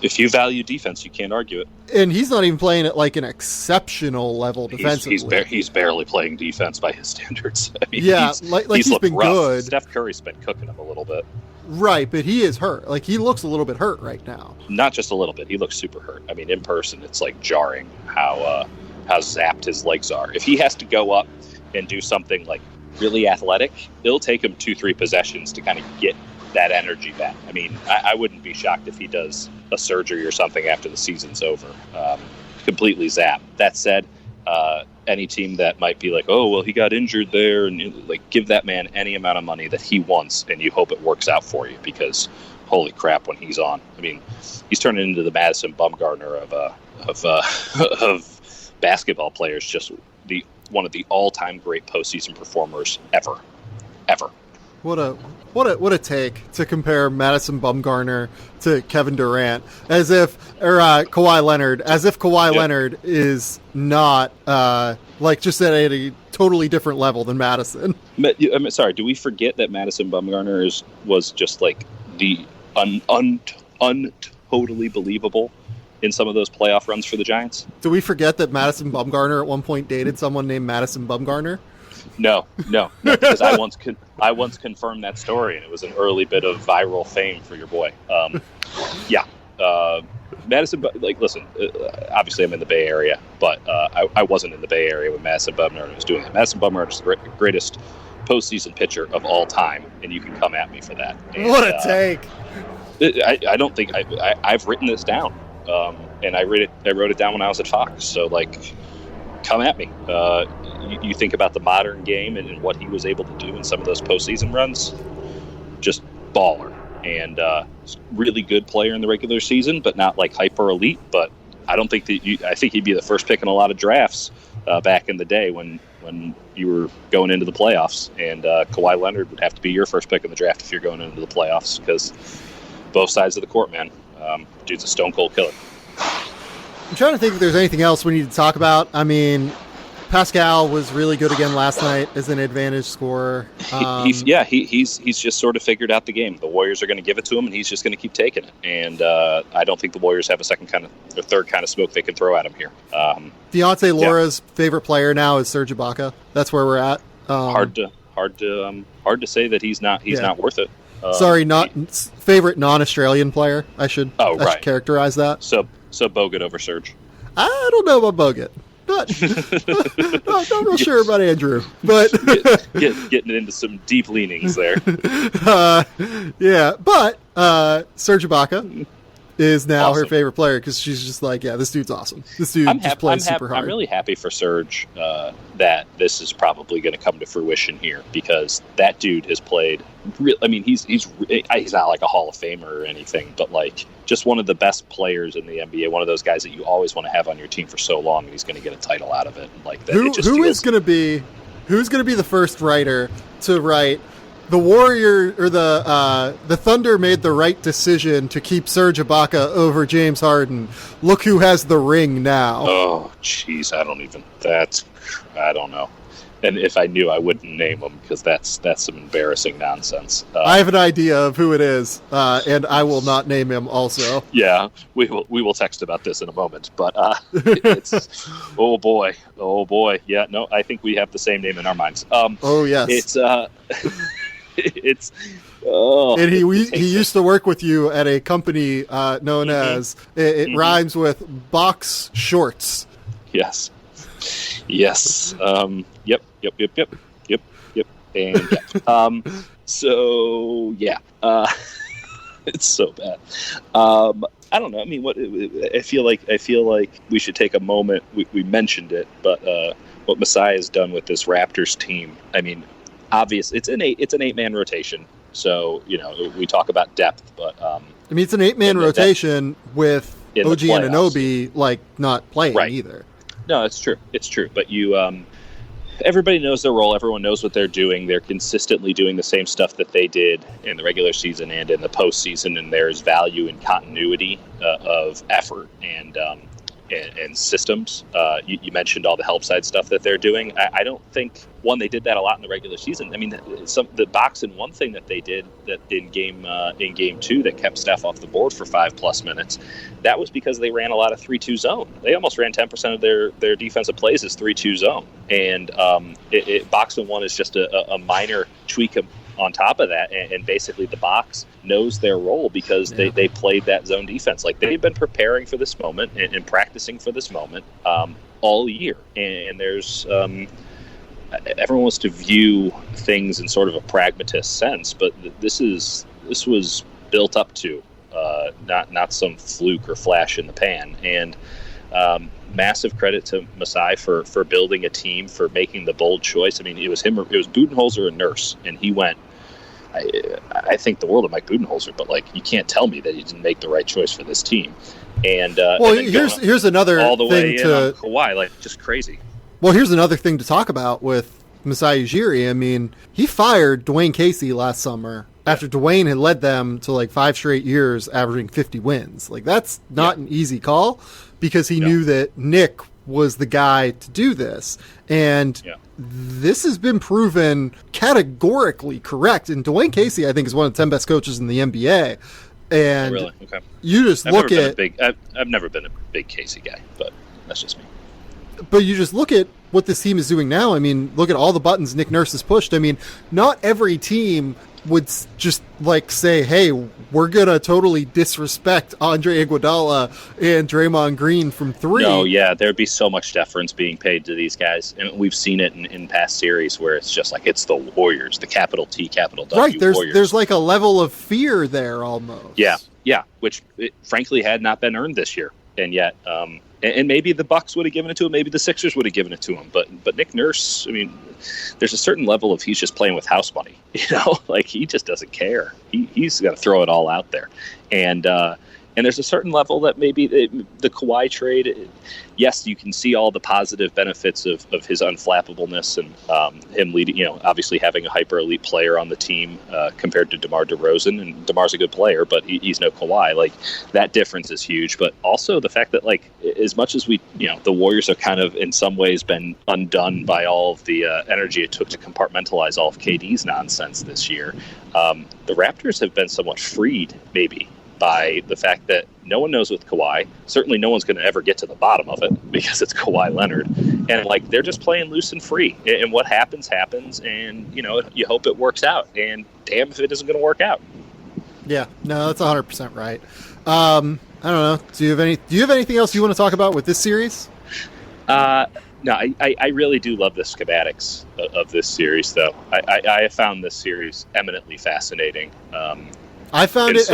If you value defense, you can't argue it. And he's not even playing at like an exceptional level defensively. He's barely playing defense by his standards. I mean, he's been rough. Good. Steph Curry's been cooking him a little bit. Right, but he is hurt. Like, he looks a little bit hurt right now. Not just a little bit. He looks super hurt. I mean, in person, it's like jarring how zapped his legs are. If he has to go up and do something like really athletic, it'll take him 2-3 possessions to kind of get that energy back. I mean, I wouldn't be shocked if he does a surgery or something after the season's over. Completely zapped. That said, any team that might be like, oh, well, he got injured there, and like, give that man any amount of money that he wants, and you hope it works out for you, because holy crap, when he's on, I mean, he's turning into the Madison Bumgarner of basketball players. Just one of the all-time great postseason performers ever. What a take to compare Madison Bumgarner to Kevin Durant, Kawhi Leonard, as if Kawhi Leonard is not just at a totally different level than Madison. Sorry, do we forget that Madison Bumgarner was just like the totally believable in some of those playoff runs for the Giants? Do we forget that Madison Bumgarner at one point dated someone named Madison Bumgarner? No, because I once confirmed that story, and it was an early bit of viral fame for your boy. Madison, listen, obviously I'm in the Bay Area, but I wasn't in the Bay Area when Madison Bumgarner was doing it. Madison Bumgarner is the greatest postseason pitcher of all time, and you can come at me for that. And, what a take! I don't think I've written this down, and I wrote it down when I was at Fox. So come at me. You think about the modern game and what he was able to do in some of those postseason runs, just baller. and really good player in the regular season, but not like hyper elite. But I don't think I think he'd be the first pick in a lot of drafts back in the day when you were going into the playoffs, and Kawhi Leonard would have to be your first pick in the draft if you're going into the playoffs, because both sides of the court, man. Dude's a stone cold killer. I'm trying to think if there's anything else we need to talk about. I mean, Pascal was really good again last night as an advantage scorer. He's just sort of figured out the game. The Warriors are going to give it to him, and he's just going to keep taking it. And I don't think the Warriors have a third kind of smoke they can throw at him here. Deontay Laura's favorite player now is Serge Ibaka. That's where we're at. Hard to say that he's not worth it. Favorite non-Australian player. I should characterize that. So Bogut over Serge. I don't know about Bogut. Not real sure about Andrew, but getting into some deep leanings there. But Serge Ibaka is now her favorite player because she's just like, this dude's awesome. This dude plays super hard. I'm really happy for Serge that this is probably going to come to fruition here, because that dude has played. He's not like a Hall of Famer or anything, but like just one of the best players in the NBA. One of those guys that you always want to have on your team for so long, and he's going to get a title out of it. Like that. Who's going to be the first writer to write? The Warrior or the Thunder made the right decision to keep Serge Ibaka over James Harden. Look who has the ring now. Oh, jeez, I don't know. And if I knew, I wouldn't name him, because that's some embarrassing nonsense. I have an idea of who it is, and I will not name him. Also, yeah, we will text about this in a moment. But it's oh boy, yeah, no, I think we have the same name in our minds. Oh yes, it's and he used to work with you at a company known as it rhymes with Box Shorts. Yes. Yep. And yeah. So yeah. It's so bad. I don't know. I mean, I feel like we should take a moment. We mentioned it, but what Masai has done with this Raptors team. I mean, obviously it's an 8-man rotation. So, we talk about depth, but it's an 8-man rotation with OG Anunoby not playing either. No, it's true. But everybody knows their role. Everyone knows what they're doing. They're consistently doing the same stuff that they did in the regular season and in the postseason, and there's value in continuity of effort and systems. You mentioned all the help side stuff that they're doing. I don't think they did that a lot in the regular season. I mean, the box and one thing that they did that in game 2 that kept Steph off the board for 5+ minutes, that was because they ran a lot of 3-2 zone. They almost ran 10% of their defensive plays as 3-2 zone, and box and one is just a minor tweak on top of that, and basically the box knows their role because they played that zone defense. Like, they've been preparing for this moment and practicing for this moment all year. And there's everyone wants to view things in sort of a pragmatist sense, but this was built up to not some fluke or flash in the pan. And massive credit to Masai for building a team, for making the bold choice. I mean, it was him, it was Budenholzer and Nurse, and he went. I think the world of Mike Budenholzer, but you can't tell me that he didn't make the right choice for this team. And here's another all the thing way to Kawhi, just crazy. Well, here's another thing to talk about with Masai Ujiri. I mean, he fired Dwayne Casey last summer after Dwayne had led them to 5 straight years, averaging 50 wins. That's not an easy call, because he knew that Nick was the guy to do this. And this has been proven categorically correct. And Dwayne Casey, I think, is one of the 10 best coaches in the NBA. And really? Okay. You just look at... I've never been a big Casey guy, but that's just me. But you just look at what this team is doing now. I mean, look at all the buttons Nick Nurse has pushed. I mean, not every team would just say, hey, we're going to totally disrespect Andre Iguodala and Draymond Green from 3. No, yeah, there'd be so much deference being paid to these guys. And we've seen it in past series where it's just it's the Warriors, the capital T, capital W. Right, there's Warriors. a level of fear there almost. Yeah, which frankly had not been earned this year. And yet And maybe the Bucks would have given it to him. Maybe the Sixers would have given it to him. But Nick Nurse, I mean, there's a certain level of he's just playing with house money. Like he just doesn't care. He's got to throw it all out there. And there's a certain level that maybe the Kawhi trade, yes, you can see all the positive benefits of his unflappableness and him leading, obviously having a hyper elite player on the team compared to DeMar DeRozan. And DeMar's a good player, but he's no Kawhi. Like that difference is huge. But also the fact that like as much as the Warriors have kind of in some ways been undone by all of the energy it took to compartmentalize all of KD's nonsense this year, the Raptors have been somewhat freed maybe by the fact that no one knows with Kawhi. Certainly no one's going to ever get to the bottom of it because it's Kawhi Leonard. And, like, they're just playing loose and free. And what happens, and, you hope it works out. And damn if it isn't going to work out. Yeah, no, that's 100% right. I don't know. Do you have anything else you want to talk about with this series? No, I really do love the schematics of this series, though. I have found this series eminently fascinating. I found it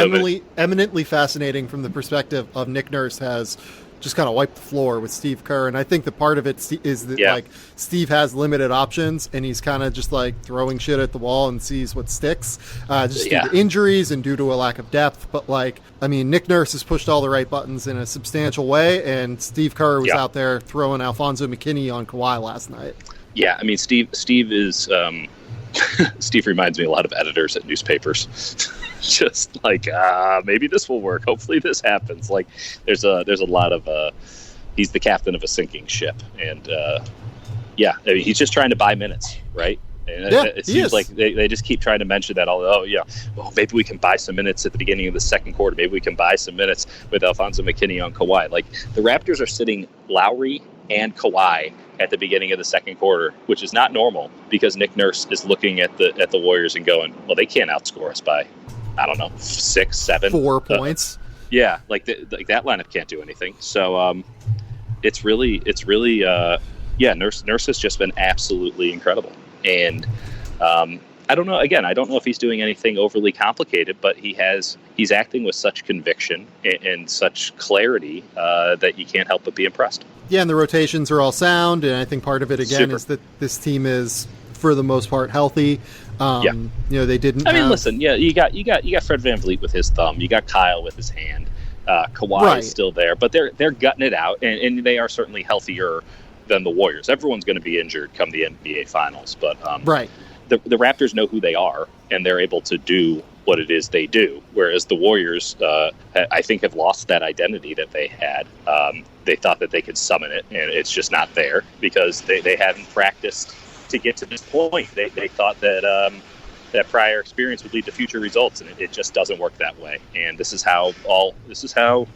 eminently fascinating from the perspective of Nick Nurse has just kind of wiped the floor with Steve Kerr. And I think the part of it is that like Steve has limited options and he's kind of just like throwing shit at the wall and sees what sticks due to injuries and due to a lack of depth. But like, I mean, Nick Nurse has pushed all the right buttons in a substantial way. And Steve Kerr was out there throwing Alfonso McKinney on Kawhi last night. Yeah. I mean, Steve is, Steve reminds me a lot of editors at newspapers. Just like maybe this will work. Hopefully this happens. Like there's a lot of he's the captain of a sinking ship, and I mean, he's just trying to buy minutes, right? And it seems like they just keep trying to mention that. Maybe we can buy some minutes at the beginning of the second quarter. Maybe we can buy some minutes with Alfonso McKinney on Kawhi. Like the Raptors are sitting Lowry and Kawhi at the beginning of the second quarter, which is not normal because Nick Nurse is looking at the Warriors and going, well, they can't outscore us by, I don't know, 6, 7, 4 points. Like that lineup can't do anything. So it's really Nurse has just been absolutely incredible. And I don't know. Again, I don't know if he's doing anything overly complicated, but he's acting with such conviction and such clarity that you can't help but be impressed. Yeah, and the rotations are all sound, and I think part of it again is that this team is, for the most part, healthy. They didn't. I mean, listen. Yeah, you got Fred VanVleet with his thumb. You got Kyle with his hand. Kawhi is still there, but they're gutting it out, and they are certainly healthier than the Warriors. Everyone's going to be injured come the NBA Finals, but the Raptors know who they are, and they're able to do what it is they do. Whereas the Warriors, I think, have lost that identity that they had. They thought that they could summon it, and it's just not there because they hadn't practiced to get to this point. They thought that that prior experience would lead to future results, and it just doesn't work that way. And this is how the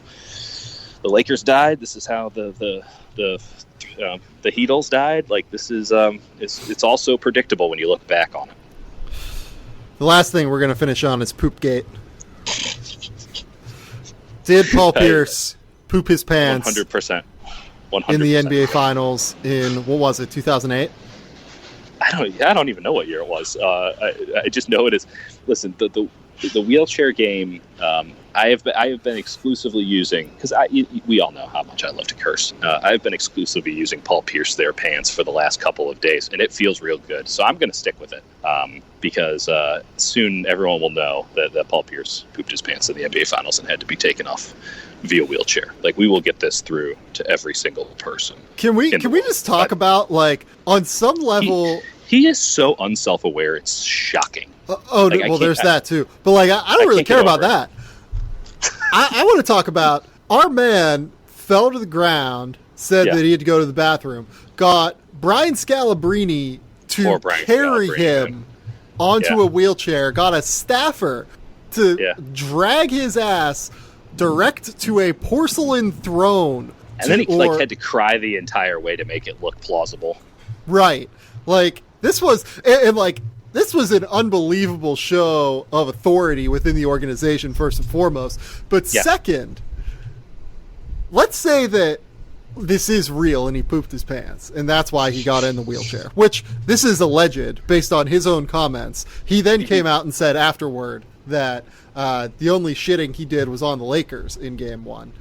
Lakers died. This is how the Heatles died. Like this is it's also predictable when you look back on it. The last thing we're going to finish on is Poopgate. Did Paul Pierce poop his pants 100%. in the NBA Finals in, what was it, 2008? I don't even know what year it was. I just know it is. Listen, the wheelchair game. I have been exclusively using, because we all know how much I love to curse. I've been exclusively using Paul Pierce their pants for the last couple of days, and it feels real good. So I'm going to stick with it because soon everyone will know that Paul Pierce pooped his pants in the NBA Finals and had to be taken off via wheelchair. Like we will get this through to every single person. Can we just talk about, like, on some level? He is so unself-aware. It's shocking. There's that too. But like, I don't really care about that. I want to talk about our man fell to the ground, said that he had to go to the bathroom, got Brian Scalabrine to carry him onto a wheelchair, got a staffer to drag his ass direct to a porcelain throne. And then he had to cry the entire way to make it look plausible. Right. Like, this was an unbelievable show of authority within the organization, first and foremost. But second, let's say that this is real and he pooped his pants, and that's why he got in the wheelchair, which this is alleged based on his own comments. He then came out and said afterward that the only shitting he did was on the Lakers in Game 1.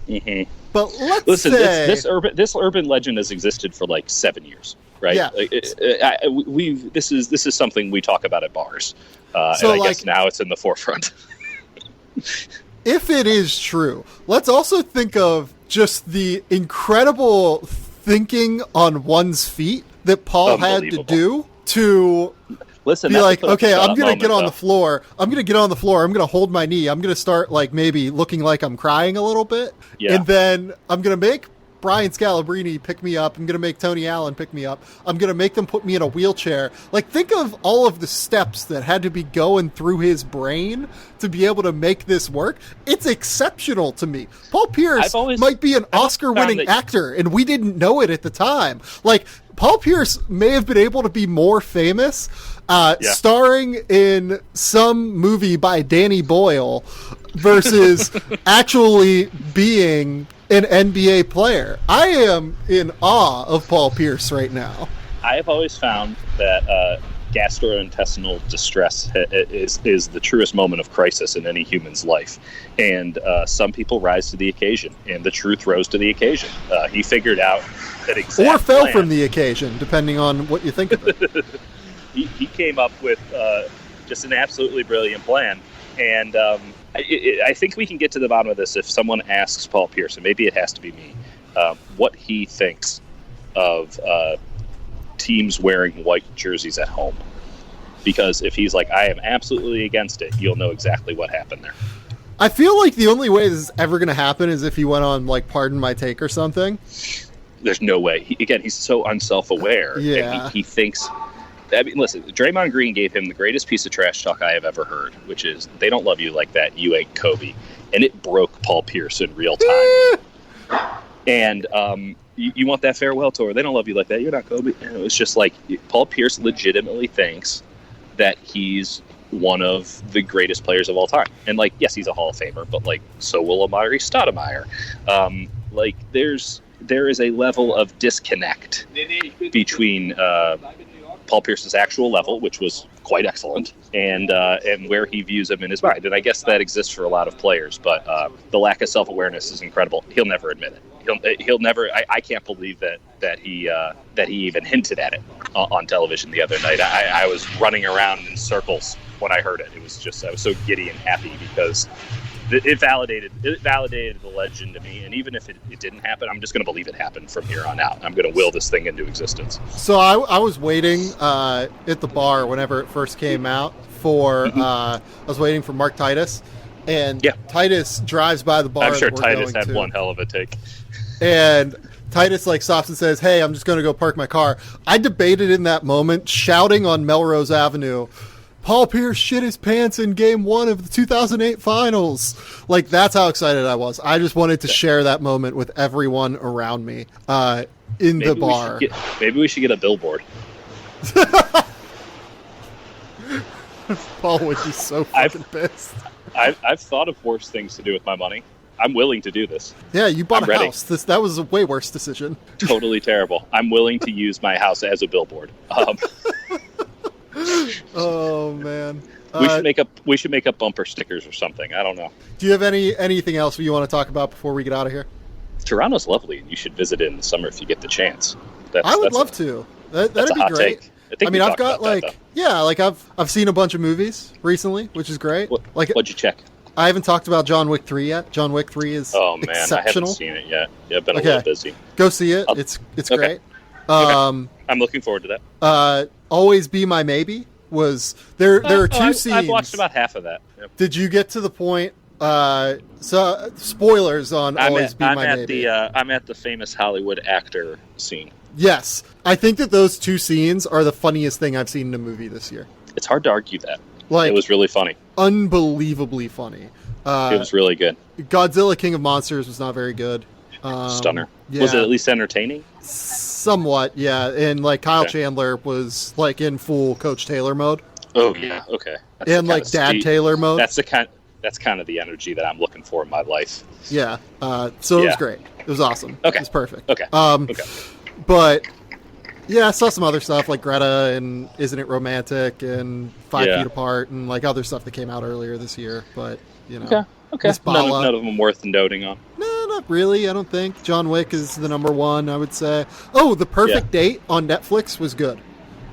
Mm-hmm. But let's listen. say This urban legend has existed for like 7 years, right? Yeah. This is something we talk about at bars, So, and I guess now it's in the forefront. if it is true, let's also think of just the incredible thinking on one's feet that Paul had to do to Listen, be like, okay, I'm going to get on though. the floor. I'm going to get on the floor. I'm going to hold my knee. I'm going to start like maybe looking like I'm crying a little bit. Yeah. And then I'm going to make Brian Scalabrine pick me up. I'm going to make Tony Allen pick me up. I'm going to make them put me in a wheelchair. Like, think of all of the steps that had to be going through his brain to be able to make this work. It's exceptional to me. Paul Pierce might be an Oscar-winning actor, and we didn't know it at the time. Like, Paul Pierce may have been able to be more famous starring in some movie by Danny Boyle versus actually being an NBA player. I am in awe of Paul Pierce right now. I have always found that gastrointestinal distress is the truest moment of crisis in any human's life. And some people rise to the occasion, and the truth rose to the occasion. He figured out that exact Or fell plan. from the occasion, depending on what you think of it. He came up with just an absolutely brilliant plan. And I think we can get to the bottom of this if someone asks Paul Pierce, and maybe it has to be me, what he thinks of teams wearing white jerseys at home. Because if he's like, I am absolutely against it, you'll know exactly what happened there. I feel like the only way this is ever going to happen is if he went on, like, Pardon My Take or something. There's no way. He's so unself-aware. Yeah. And he thinks... I mean, listen, Draymond Green gave him the greatest piece of trash talk I have ever heard, which is, they don't love you like that, you ain't Kobe. And it broke Paul Pierce in real time. And you want that farewell tour, they don't love you like that, you're not Kobe. And it was just like, Paul Pierce legitimately thinks that he's one of the greatest players of all time. And, like, yes, he's a Hall of Famer, but, like, so will Amari Stoudemire. There is a level of disconnect between Paul Pierce's actual level, which was quite excellent, and where he views him in his mind. And I guess that exists for a lot of players, but the lack of self-awareness is incredible. He'll never admit it. He'll never. I can't believe that he even hinted at it on television the other night. I was running around in circles when I heard it. I was so giddy and happy because it validated the legend to me. And even if it didn't happen, I'm just going to believe it happened from here on out. I'm going to will this thing into existence. So I was waiting at the bar whenever it first came out for I was waiting for Mark Titus, and Titus drives by the bar. I'm sure Titus had one hell of a take. And Titus stops and says, "Hey, I'm just going to go park my car." I debated in that moment, shouting on Melrose Avenue, Paul Pierce shit his pants in Game 1 of the 2008 Finals. Like, that's how excited I was. I just wanted to share that moment with everyone around me in the bar. Maybe we should get a billboard. Paul would be so fucking pissed. I've thought of worse things to do with my money. I'm willing to do this. Yeah, you bought a house. That was a way worse decision. Totally terrible. I'm willing to use my house as a billboard. Oh man, we should make up bumper stickers or something. I don't know. Do you have anything else you want to talk about before we get out of here? Toronto's lovely, and you should visit it in the summer if you get the chance. I would love to. That'd be great. I mean, I've got I've seen a bunch of movies recently, which is great. What'd you check? I haven't talked about John Wick 3 yet. John Wick 3 is exceptional. I haven't seen it yet. Yeah, I've been a little busy. Go see it. It's great. I'm looking forward to that. Always Be My Maybe was there. There are two scenes. I've watched about half of that. Yep. Did you get to the point? So spoilers on Always Be My Maybe. I'm at the famous Hollywood actor scene. Yes, I think that those two scenes are the funniest thing I've seen in a movie this year. It's hard to argue that. It was really funny. Unbelievably funny. It was really good. Godzilla King of Monsters was not very good. Stunner. Yeah. Was it at least entertaining? Somewhat, yeah. And Kyle Chandler was in full Coach Taylor mode. Oh yeah, okay. And Dad Taylor mode. That's kind of the energy that I'm looking for in my life. Yeah. So it was great. It was awesome. Okay. It was perfect. Okay. But yeah, I saw some other stuff like Greta and Isn't It Romantic and 5 Feet Apart and other stuff that came out earlier this year. But okay. None of them worth noting on. No, Not really, I don't think. John Wick is the number one, I would say. Oh, The Perfect Date on Netflix was good.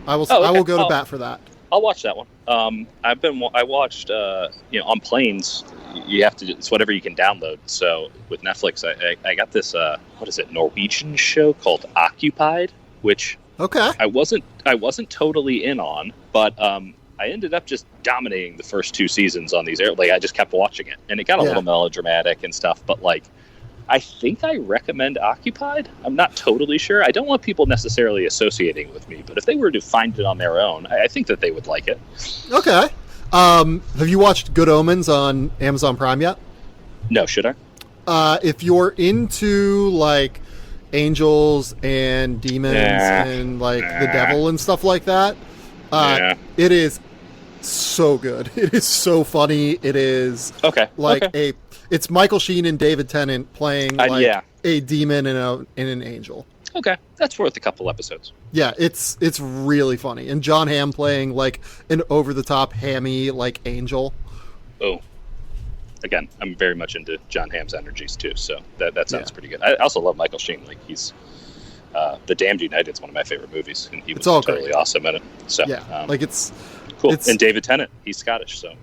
I will go to bat for that. I'll watch that one. I watched on planes. You have to. It's whatever you can download. So with Netflix, I got this. What is it? Norwegian show called Occupied, which I wasn't totally in on, but I ended up just dominating the first 2 seasons on these. Like I just kept watching it, and it got a little melodramatic and stuff. But like, I think I recommend Occupied. I'm not totally sure. I don't want people necessarily associating it with me, but if they were to find it on their own, I think that they would like it. Okay. Have you watched Good Omens on Amazon Prime yet? No, should I? If you're into like angels and demons and like the devil and stuff like that, it is so good. It is so funny. It is it's Michael Sheen and David Tennant playing a demon and an angel. Okay, that's worth a couple episodes. Yeah, it's really funny. And John Hamm playing like an over-the-top hammy like angel. Oh, again, I'm very much into John Hamm's energies too, so that sounds pretty good. I also love Michael Sheen. Like he's The Damned United is one of my favorite movies, and he was totally awesome in it. So it's cool. And David Tennant, he's Scottish, so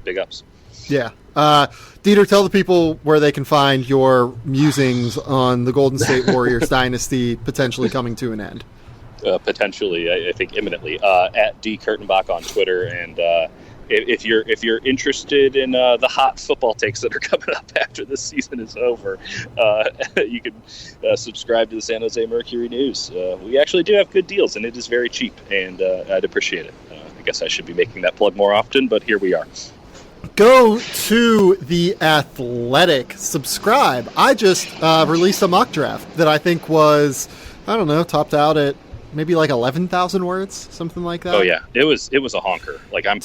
big ups. Yeah. Dieter, tell the people where they can find your musings on the Golden State Warriors dynasty potentially coming to an end. Potentially, I think imminently. At D Kurtenbach on Twitter, and if you're interested in the hot football takes that are coming up after this season is over, you can subscribe to the San Jose Mercury News. We actually do have good deals, and it is very cheap, and I'd appreciate it. I guess I should be making that plug more often, but here we are. Go to The Athletic. Subscribe. I just released a mock draft that I think was, I don't know, topped out at maybe like 11,000 words, something like that. Oh yeah, it was a honker. Like I'm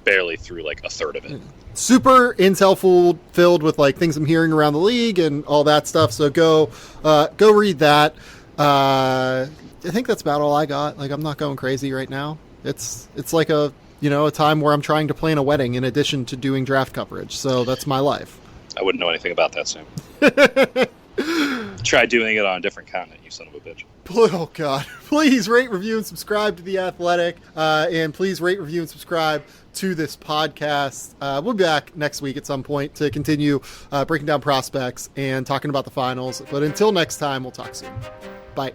barely through like a third of it. Super intel filled with like things I'm hearing around the league and all that stuff. So go read that. I think that's about all I got. Like I'm not going crazy right now. It's like a time where I'm trying to plan a wedding in addition to doing draft coverage. So that's my life. I wouldn't know anything about that, Sam. Try doing it on a different continent, you son of a bitch. Oh, God. Please rate, review, and subscribe to The Athletic. And please rate, review, and subscribe to this podcast. We'll be back next week at some point to continue breaking down prospects and talking about the finals. But until next time, we'll talk soon. Bye.